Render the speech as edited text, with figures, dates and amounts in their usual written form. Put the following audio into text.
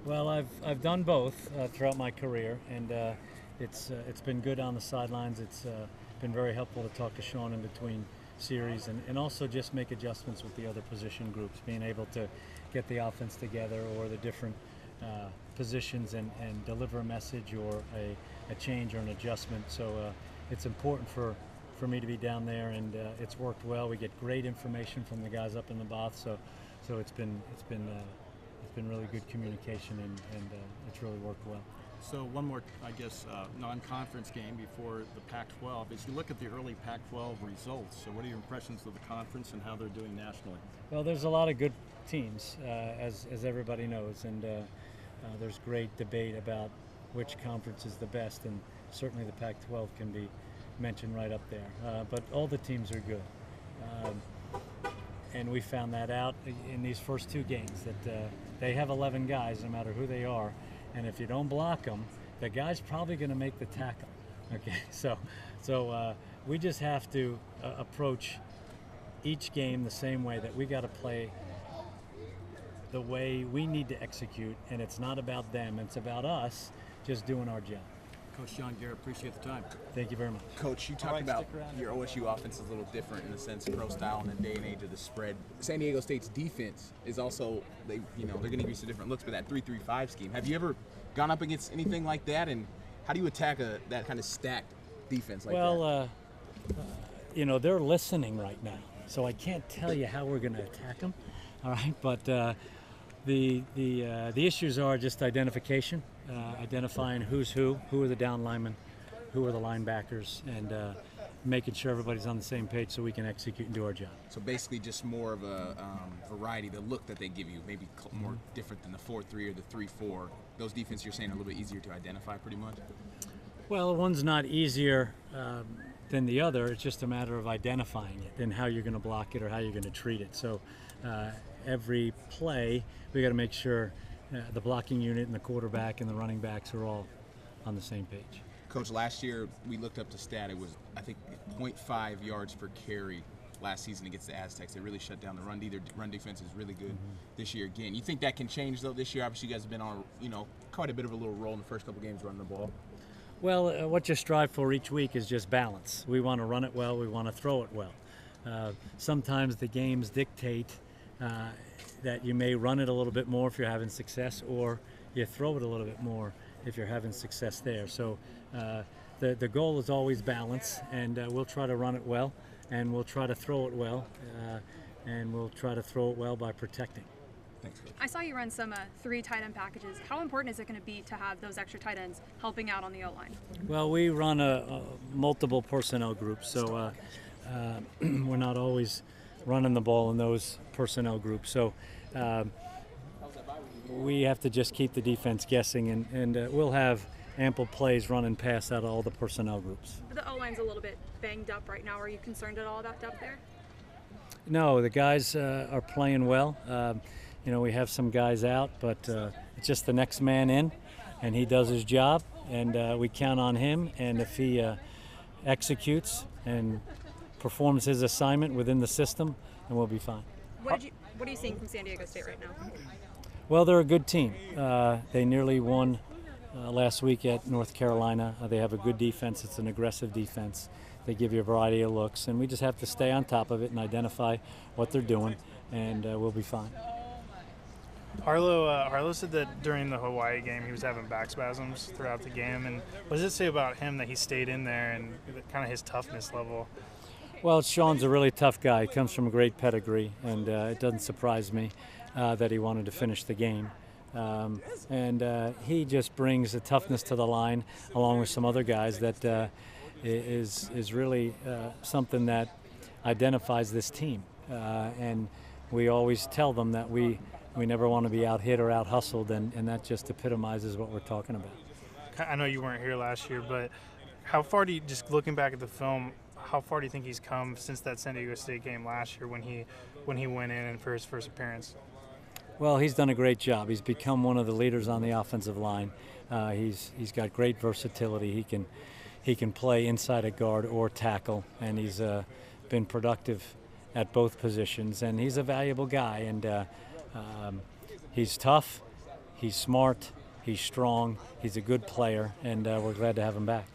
Well, I've done both throughout my career, and it's been good on the sidelines. It's been very helpful to talk to Sean in between series, and also just make adjustments with the other position groups, being able to get the offense together or the different positions and deliver a message or a change or an adjustment. So it's important for me to be down there, and it's worked well. We get great information from the guys up in the booth, so it's been really good communication, and it's really worked well. So one more, I guess, non-conference game before the Pac-12. As you look at the early Pac-12 results, so what are your impressions of the conference and how they're doing nationally? Well, there's a lot of good teams, as everybody knows, and there's great debate about which conference is the best, and certainly the Pac-12 can be mentioned right up there. But all the teams are good. And we found that out in these first two games, that they have 11 guys no matter who they are, and if you don't block them, the guy's probably going to make the tackle. Okay, so we just have to approach each game the same way, that we got to play the way we need to execute, and it's not about them, it's about us just doing our job. Coach John Garrett, appreciate the time. Thank you very much. Coach, you talked about your OSU offense is a little different in the sense of pro style in the day and age of the spread. San Diego State's defense is also, they're going to use some different looks for that 3-3-5 scheme. Have you ever gone up against anything like that, and how do you attack that kind of stacked defense like that? Well, they're listening right now, so I can't tell you how we're going to attack them. All right, but the issues are just identification, identifying who's who are the down linemen, who are the linebackers, and making sure everybody's on the same page so we can execute and do our job. So basically just more of a variety, the look that they give you, maybe more different than the 4-3 or the 3-4. Those defenses you're saying are a little bit easier to identify pretty much? Well, one's not easier than the other. It's just a matter of identifying it and how you're going to block it or how you're going to treat it. So every play, we got to make sure the blocking unit and the quarterback and the running backs are all on the same page. Coach, last year we looked up the stat. It was, I think, 0.5 yards per carry last season against the Aztecs. They really shut down the run. Their run defense is really good this year again. You think that can change, though, this year? Obviously, you guys have been on, quite a bit of a little roll in the first couple games running the ball. Well, what you strive for each week is just balance. We want to run it well. We want to throw it well. Sometimes the games dictate that you may run it a little bit more if you're having success, or you throw it a little bit more if you're having success there. So the goal is always balance, and we'll try to run it well, and we'll try to throw it well, and we'll try to throw it well by protecting. Thanks, Coach. I saw you run some 3 tight end packages. How important is it going to be to have those extra tight ends helping out on the O-line? Well, we run a multiple personnel groups, so we're not always running the ball in those personnel groups. So we have to just keep the defense guessing, and we'll have ample plays running past out of all the personnel groups. The O-line's a little bit banged up right now. Are you concerned at all about depth there? No, the guys are playing well. We have some guys out, but it's just the next man in, and he does his job, and we count on him. And if he executes and performs his assignment within the system, then we'll be fine. What are you seeing from San Diego State right now? Well, they're a good team. They nearly won last week at North Carolina. They have a good defense. It's an aggressive defense. They give you a variety of looks, and we just have to stay on top of it and identify what they're doing, and we'll be fine. Harlow said that during the Hawaii game he was having back spasms throughout the game, and what does it say about him that he stayed in there and kind of his toughness level? Well, Sean's a really tough guy. He comes from a great pedigree, and it doesn't surprise me that he wanted to finish the game. And he just brings a toughness to the line, along with some other guys, that is really something that identifies this team. And we always tell them that we never want to be out-hit or out-hustled, and that just epitomizes what we're talking about. I know you weren't here last year, but how far do you, just looking back at the film, how far do you think he's come since that San Diego State game last year when he went in and for his first appearance? Well, he's done a great job. He's become one of the leaders on the offensive line. He's got great versatility. He can play inside a guard or tackle, and he's been productive at both positions. And he's a valuable guy, and he's tough. He's smart, he's strong, he's a good player, and we're glad to have him back.